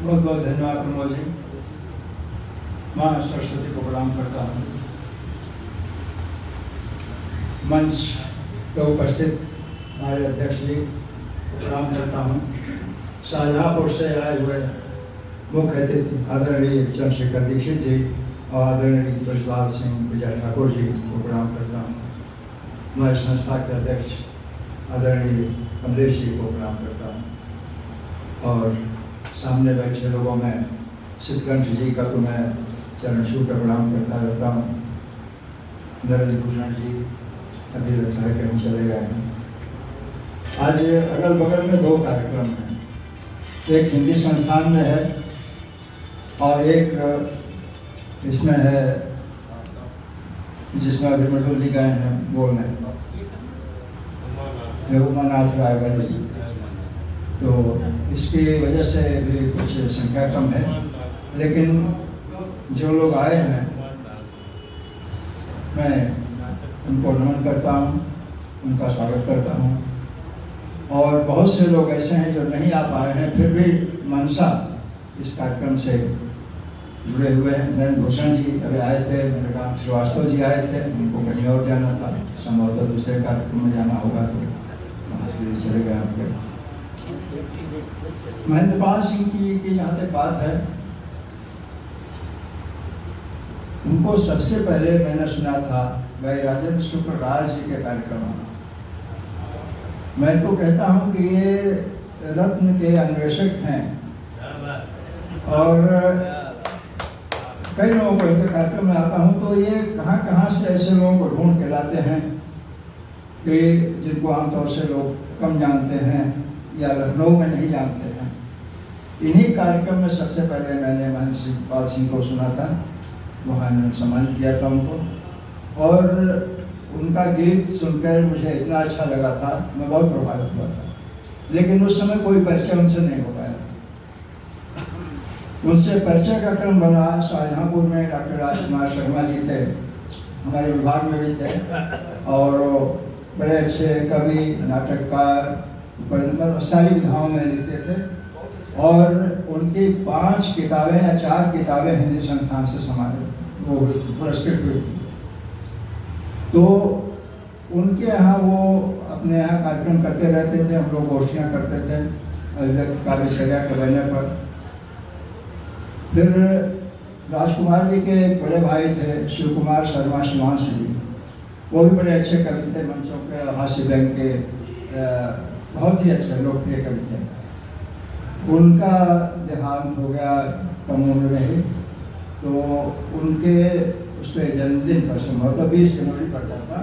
बहुत बहुत धन्यवाद प्रमोद जी। माँ सरस्वती को प्रणाम करता हूँ। मंच पर उपस्थित हमारे अध्यक्ष जी को प्रणाम करता हूँ। शाहजहाँपुर से आए हुए मुख्य अतिथि आदरणीय चंद्रशेखर दीक्षित जी और आदरणीय ब्रजपाल सिंह विजय ठाकुर जी को प्रणाम करता हूँ। हमारे संस्था के अध्यक्ष आदरणीय कमलेश जी को प्रणाम करता हूँ। और सामने बैठे लोगों में सिद्धकंठ जी का तो मैं चरण छू कर प्रणाम करता रहता हूँ। नरेंद्र भूषण जी अभी लगता है कहीं चले गए हैं। आज अगल बगल में दो कार्यक्रम हैं, एक हिंदी संस्थान में है और एक इसमें है जिसमें अभी मंडल जी गए हैं बोलने, उमानाथ रायवरी। तो इसकी वजह से भी कुछ संख्या कम है, लेकिन जो लोग आए हैं मैं उनको नमन करता हूँ, उनका स्वागत करता हूँ। और बहुत से लोग ऐसे हैं जो नहीं आ पाए हैं, फिर भी मनसा इस कार्यक्रम से जुड़े हुए हैं। नरेंद्र भूषण जी अभी आए थे, मेरे काम श्रीवास्तव जी आए थे, उनको कहीं और जाना था, संभवतः दूसरे कार्यक्रम में जाना होगा तो वहाँ चले गए आपके। महेंद्रपाल सिंह की जहाँ तक बात है, उनको सबसे पहले मैंने सुना था भाई राजेंद्र शुक्ल राज जी के कार्यक्रम में। मैं तो कहता हूँ कि ये रत्न के अन्वेषक हैं और कई लोगों को इनके कार्यक्रम में आता हूँ तो ये कहाँ कहाँ से ऐसे लोगों को ढूंढ के लाते हैं कि जिनको आमतौर से लोग कम जानते हैं या लखनऊ में नहीं जानते हैं। इन्हीं कार्यक्रम में सबसे पहले मैंने महेंद्रपाल सिंह को सुना था, वहाँ मैंने सम्मानित किया था उनको, और उनका गीत सुनकर मुझे इतना अच्छा लगा था, मैं बहुत प्रभावित हुआ था। लेकिन उस समय कोई परिचय उनसे नहीं हो पाया। उनसे परिचय का क्रम बना शाहजहाँपुर में डॉक्टर राजकुमार शर्मा जी थे, हमारे विभाग में भी थे और बड़े अच्छे कवि, नाटककार, मतलब सारी विधाओं में लिखते थे और उनकी 5 किताबें या 4 किताबें हिंदी संस्थान से समाहित वो पुरस्कृत हुई। तो उनके यहाँ वो अपने यहाँ कार्यक्रम करते रहते थे, हम लोग गोष्ठियाँ करते थे अभिव्यक्त कार्यचर्या के बैनर पर। फिर राजकुमार जी के एक बड़े भाई थे शिव कुमार शर्मा शिवांश जी, वो भी बड़े अच्छे कवि थे, मंचों के हास्य व्यंग के बहुत ही अच्छे लोकप्रिय कवि थे। उनका देहांत हो गया कम उम्र में ही, तो उनके उस पर जन्मदिन पर संभवतः 20 जनवरी पर जाता।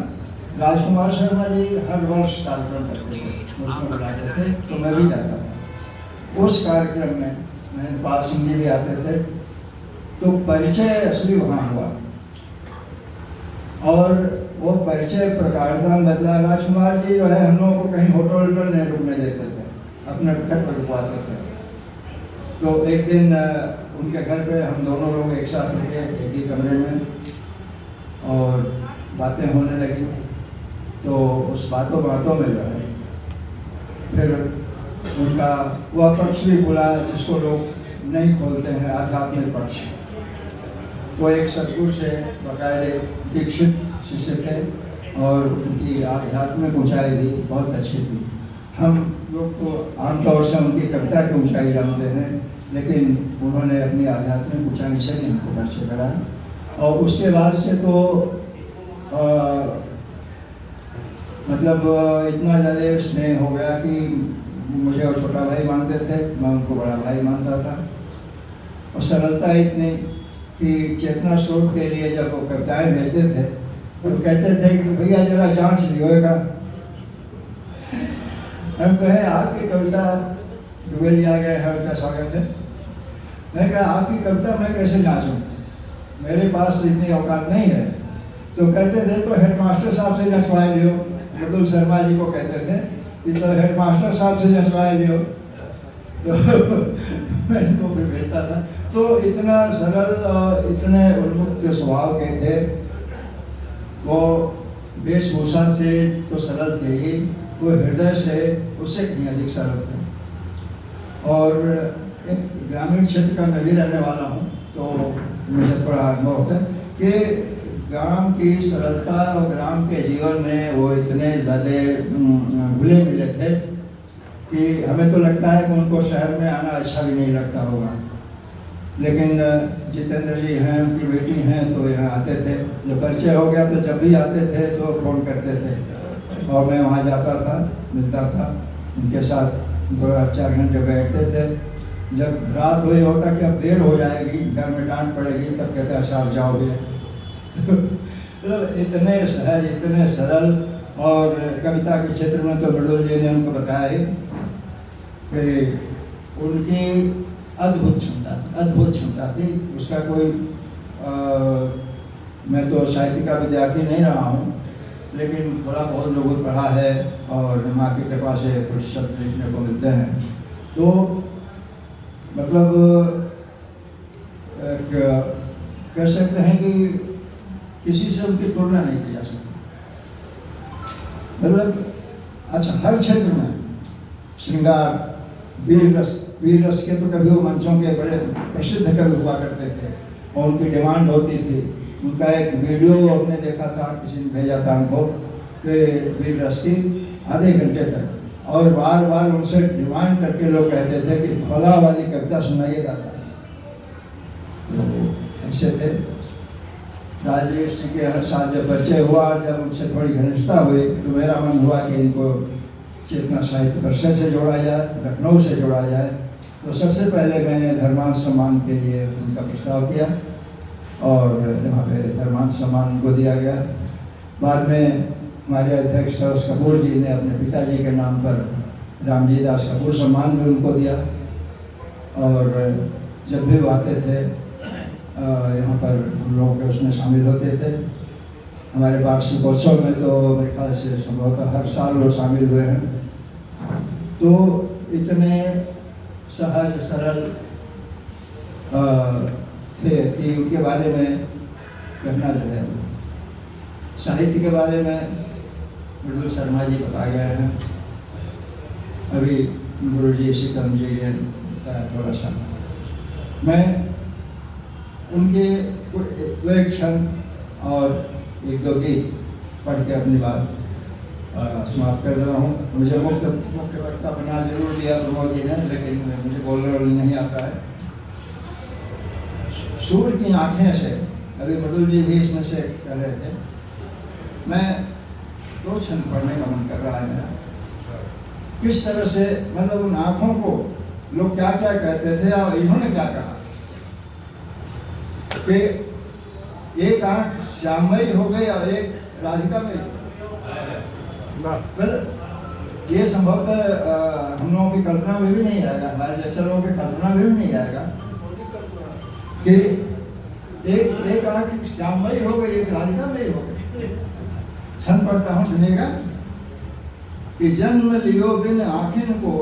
राजकुमार शर्मा जी हर वर्ष कार्यक्रम करते थे, उसमें बुलाते थे तो मैं भी जाता था। उस कार्यक्रम में महेंद्रपाल सिंह जी भी आते थे, तो परिचय असली वहाँ हुआ और वो परिचय प्रकारता बदला। राजकुमार जी जो है हम लोगों को कहीं होटल पर नहीं रुकने देते थे, अपने घर पर रुकवाते थे। तो एक दिन उनके घर पे हम दोनों लोग एक साथ रुके एक ही कमरे में और बातें होने लगी। तो उस बातों में जो है फिर उनका वह पक्ष भी बोला जिसको लोग नहीं खोलते हैं, आध्यात्मिक पक्ष। वो एक सदगुरु से बाकायदे दीक्षित शिष्य थे और उनकी आध्यात्मिक ऊंचाई भी बहुत अच्छी थी। हम लोग तो आमतौर से उनकी कविता की ऊंचाई जानते हैं, लेकिन उन्होंने अपनी आध्यात्मिक ऊंचाई से भी हमको परिचय कराया। और उसके बाद से तो मतलब इतना ज़्यादा स्नेह हो गया कि मुझे और छोटा भाई मानते थे, मैं उनको बड़ा भाई मानता था। और सरलता इतनी कि चेतना स्रोत के लिए जब वो कविताएँ भेजते थे तो कहते थे कि भैया जरा जांच लिएगा। हम कहें आपकी कविता दुबे लिया गया है, उनका स्वागत है। मैं कहा आपकी कविता मैं कैसे जांचूं, मेरे पास इतनी औकात नहीं है। तो कहते थे तो हेडमास्टर साहब से जंचवा लियो। मृदुल शर्मा जी को कहते थे कि तो हेडमास्टर साहब से जंचवा लियो। तो मैं इनको फिर भेजता था। तो इतना सरल और इतने उन्मुक्त स्वभाव के थे वो, वेशभूषा से तो सरल थे ही, वो हृदय से उससे कहीं अधिक सरल थे। और एक ग्रामीण क्षेत्र का मैं भी रहने वाला हूँ, तो मुझे थोड़ा अनुभव है कि ग्राम की सरलता और ग्राम के जीवन में वो इतने ज़्यादा घुले मिले थे कि हमें तो लगता है कि उनको शहर में आना अच्छा भी नहीं लगता होगा। लेकिन जितेंद्र जी हैं, उनकी बेटी हैं, तो यहाँ आते थे। जब परिचय हो गया तो जब भी आते थे तो फ़ोन करते थे और मैं वहाँ जाता था, मिलता था, उनके साथ 2-4 घंटे बैठते थे। जब रात हुई होता कि अब देर हो जाएगी, घर में डांट पड़ेगी, तब कहते अच्छा आप जाओगे। मतलब इतने सहज, इतने सरल। और कविता के क्षेत्र में तो मृदुल जी ने उनको बताया कि उनकी अद्भुत क्षमता थी। उसका कोई मैं तो साहित्य का विद्यार्थी नहीं रहा हूँ, लेकिन थोड़ा बहुत लोगों पढ़ा है और माँ की कृपा से कुछ शब्द लिखने को मिलते हैं। तो मतलब कह सकते हैं कि किसी से उनकी तुलना नहीं की जा सकती। मतलब अच्छा, हर क्षेत्र में श्रृंगार, वीर रस के तो कभी वो मंचों के बड़े प्रसिद्ध कवि हुआ करते थे और उनकी डिमांड होती थी। उनका एक वीडियो हमने देखा था, किसी ने भेजा था हमको, कि वीर रस की आधे घंटे तक, और बार बार उनसे डिमांड करके लोग कहते थे कि फला वाली कविता सुनाइए दादा। ऐसे थे। राजेश जी के हर साल जब परिचय हुआ, जब उनसे थोड़ी घनिष्ठता हुई, तो मेरा मन हुआ कि इनको चेतना साहित्य परिषद से जोड़ा जाए, लखनऊ से जोड़ा जाए। तो सबसे पहले मैंने धर्मांत सम्मान के लिए उनका प्रस्ताव किया और यहाँ पे धर्मांत सम्मान उनको दिया गया। बाद में हमारे अध्यक्ष सरस कपूर जी ने अपने पिताजी के नाम पर रामजी दास कपूर सम्मान भी उनको दिया। और जब भी वो आते थे यहाँ पर हम लोग उसमें शामिल होते थे। हमारे वार्षिकोत्सव में तो मेरे ख्याल से संभवतः हर साल वो शामिल हुए हैं। तो इतने सहज सरल थे कि उनके बारे में कहना जो है। साहित्य के बारे में मृदुल शर्मा जी बता गए हैं, अभी गुरु जी सिकम जी ने बताया थोड़ा सा। मैं उनके एक क्षण और 1-2 गीत पढ़ के अपनी बात समाप्त कर रहा हूँ। मुझे मुख्य वक्ता बना जरूर दिया प्रमोद जी ने, लेकिन मुझे बोलने नहीं आता है। सूर्य की आंखें से, अभी मृदुल जी भी इसमें से कह रहे थे, मैं 2 क्षण पढ़ने का मन कर रहा है मेरा। किस तरह से मतलब उन आँखों को लोग क्या क्या कहते थे और इन्होंने क्या कहा कि एक आँख श्याममयी हो गई और एक राधिका में। ये संभवतः हम लोगों की कल्पना में भी नहीं आएगा, हमारे जैसे लोगों की कल्पना में भी नहीं आएगा कि एक आँख श्याममयी हो गई, एक राधिका में हो गई। छंद पढ़ता हूँ, सुनिएगा। कि जन्म लियो बिन आँखिन को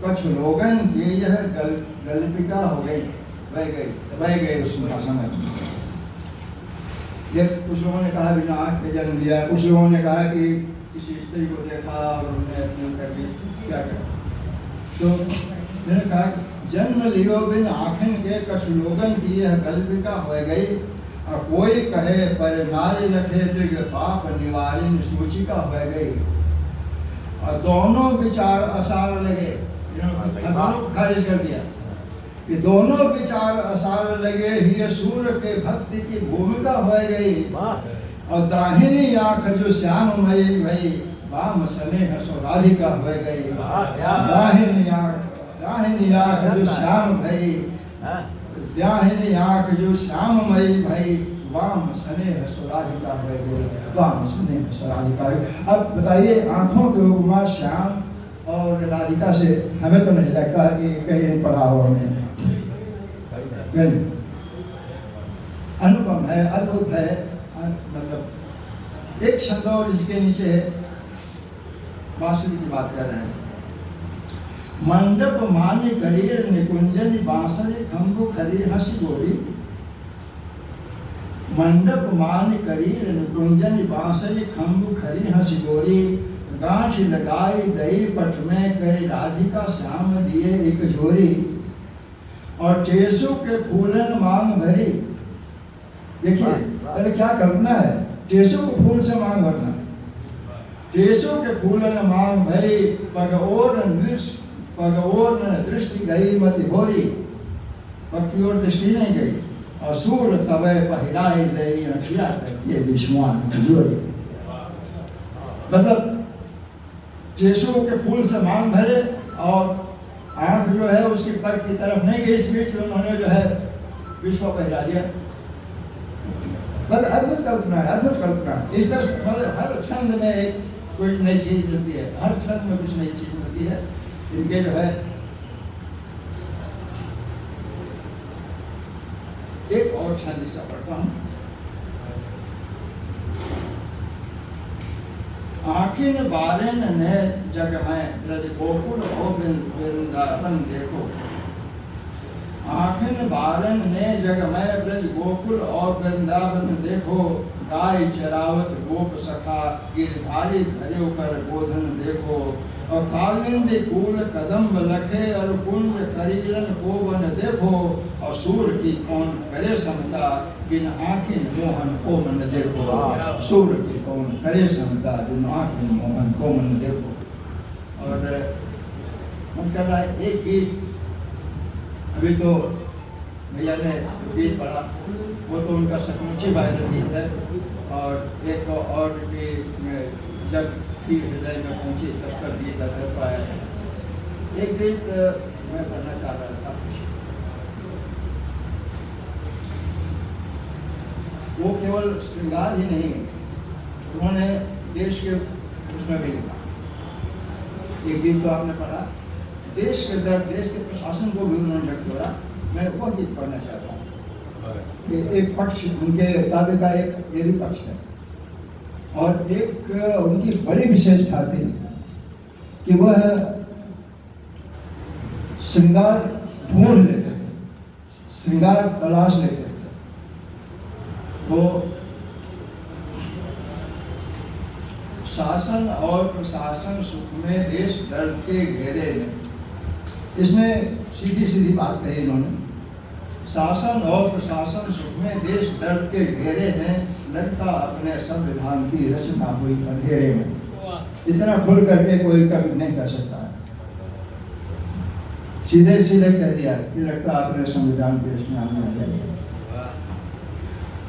कछ लोगन के यह गल्पिका हो गई, बह गई उसमें भाषा में। ये कुछ लोगों ने कहा बिना आँख के जन्म लिया, कुछ लोगों ने कहा कि किसी स्त्री को देखा और उन्हें अपने करके क्या करा। तो मैंने कहा जन्म लियो बिन आँखिन के कछ लोगन की यह गल्पिका हो गई, और कोई कहे पर नारी लखे दीर्घ पाप निवारिन सूचिका हो गई। और दोनों विचार असार लगे, दोनों खारिज कर दिया कि दोनों विचार असार लगे, ही सूर्य के भक्ति की भूमिका हो गई। और दाहिनी आंख जो श्याममयी भई, वाम स्नेह सो राधिका हो गई। दाहिनी आंख जो श्याम भई, दाहिनी आंख जो श्याममयी भई, वाम स्नेह सो राधिका हो गई। वाम स्नेह सो राधिका। अब बताइए, आंखों के उपमा श्याम और राधिका से हमें तो नहीं लगता कि कहीं पढ़ा हो हमने। अनुपम है, अद्भुत है। मतलब एक शब्द और इसके नीचे है, बांसुरी की बात कर रहे हैं। मंडप मान्य करीर निकुंजन बांसुरी खंभु खरी हंसी गोरी। मंडप मान्य करीर निकुंजन बांसुरी खंभु खरी हंसी गोरी। गांठ लगाई दही पट में करी राधिका श्याम दिए एक जोरी। और टेसु के फूलन मांग भरी। देखिए पहले क्या कल्पना है, टेसु के फूल से मांग भरना। टेसु के फूलन मांग भरी, पग ओर दृष्टि गई मति भोरी। पग की ओर दृष्टि नहीं गई। असुर तवे पहिराई दई अखिया ये विश्वान जोरी। मतलब टेसु के फूल से मांग भरे और आंख जो है उसकी पग की तरफ नहीं गई, इस बीच उन्होंने जो है विश्व पहरा दिया। मतलब अद्भुत कल्पना है, अद्भुत कल्पना है। इस तरह मतलब हर छंद में एक कोई नई चीज मिलती है, हर छंद में कुछ नई चीज मिलती है। इनके जो है एक और छंद इसका पढ़ता हूं। आखिन बारेन ने जग में ब्रज गोकुल हो वृंदावन देखो। आखिन बारन ने जग में ब्रज गोकुल और वृंदावन देखो। गाय चरावत गोप सखा गिरधारी धरे कर गोधन देखो। और कालिंद कूल कदम्ब लखे और कुंज करीलन को वन देखो। और सूर की कौन करे समता जिन आखिन मोहन को मन देखो। सूर की कौन करे समता जिन आखिन मोहन को मन देखो। और मन कर रहा है एक गीत, अभी तो भैया ने गीत पढ़ा, वो तो उनका सचमुची बाहर गीत है। और एक और भी जब भी हृदय में पहुंची तब तक गीत अगर पाया। एक गीत मैं पढ़ना चाह रहा था, वो केवल श्रृंगार ही नहीं, उन्होंने देश के उसमें भी लिखा। एक गीत तो आपने पढ़ा, देश के दर्द, देश के प्रशासन को भी उन्होंने जोड़ा। मैं वो गीत पढ़ना चाहता हूँ कि एक पक्ष उनके काव्य का एक ये भी पक्ष है। और एक उनकी बड़ी विशेषता थी कि वह श्रृंगार ढूंढ लेते थे, श्रृंगार तलाश लेते थे। वो शासन और प्रशासन सुख में देश दर्द के घेरे में, इसमें सीधी सीधी बात कही इन्होंने। शासन और प्रशासन सुख में देश दर्द के घेरे में, लगता अपने संविधान की रचना हुई अंधेरे में। इतना खुल करके कोई कभी नहीं कर सकता है। सीधे सीधे कह दिया कि लगता अपने संविधान की रचना हुई अंधेरे में।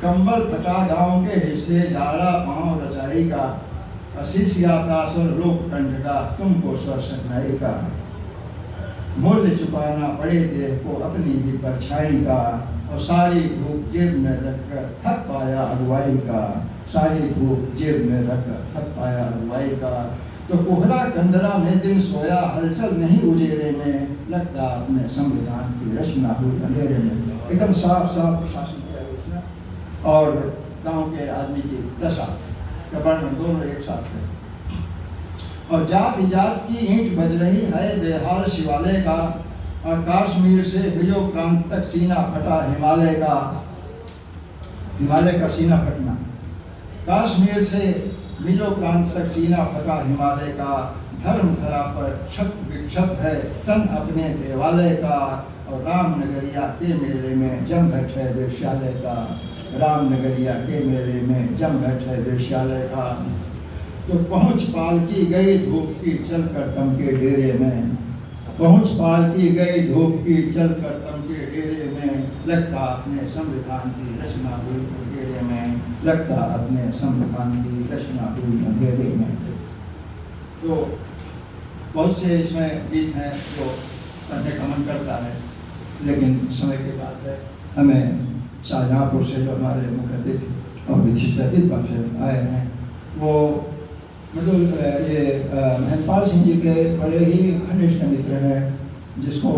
कंबल फटा गांव के हिस्से, जाड़ा पांव रजाई का, अशिष्याता स्वर लोक कंठ का, तुमको स्वर सनाई का। मूल्य चुकाना पड़े देह को अपनी ही परछाई का। और सारी धूप जेब में रखकर थक पाया अगुवाई का। सारी धूप जेब में रखकर थक पाया अगुवाई का। तो कोहरा कंदरा में दिन सोया, हलचल नहीं उजेरे में, लगता अपने संविधान की रचना हुई अंधेरे में। एकदम साफ साफ प्रशासन किया उसने। और गांव के आदमी की दशा का वर्णन दोनों एक साथ है। और जात जात की ईंट बज रही है बेहाल शिवालय का। और कश्मीर से मिलो प्रांत तक सीना फटा हिमालय का। हिमालय का सीना फटना, कश्मीर से मिलो प्रांत तक सीना फटा हिमालय का। धर्म धरा पर क्षत विक्षत है तन अपने देवालय का। और रामनगरिया के मेले में जम घट है वेश्यालय का। रामनगरिया के मेले में जम घट है वेश्यालय का। तो पहुंच पालकी गई धूप की चल कर तम के डेरे में। पहुंच पालकी गई धूप की चल कर तम के डेरे में। लगता अपने संविधान की रचना हुई अंधेरे में। लगता अपने संविधान की रचना हुई अंधेरे में। तो बहुत से इसमें गीत हैं जो पढ़ने का मन करता है, लेकिन समय की बात है। हमें शाहजहाँपुर से जो हमारे मुख्य अतिथि और विशिष्ट अतिथि से आए हैं, वो मतलब ये महेंद्रपाल सिंह जी के बड़े ही घनिष्ठ मित्र हैं, जिसको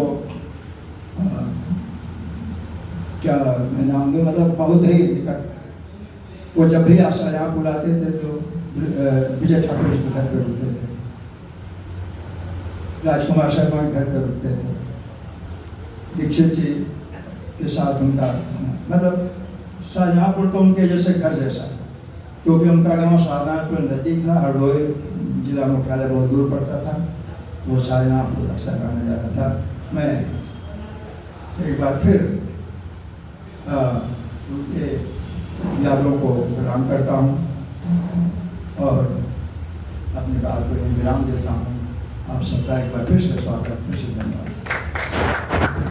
क्या मैं नाम दूँ, मतलब बहुत ही निकट। वो जब भी शाहजहाँपुर आते थे तो विजय ठाकुर जी के घर पर रुकते थे, राजकुमार शर्मा के घर पर रुकते थे, दीक्षित जी के साथ उनका मतलब शाहजहाँपुर तो उनके जैसे घर जैसा, क्योंकि उनका गांव शाहजहाँपुर नज़दीक था। हरदोई जिला मुख्यालय बहुत दूर पड़ता था। वो शाहजहाँपुर अक्सर आने जाता था। मैं एक बार फिर उनके यादों को प्रणाम करता हूँ और अपनी बात को विराम देता हूँ। आप सबका एक बार फिर से स्वागत, धन्यवाद।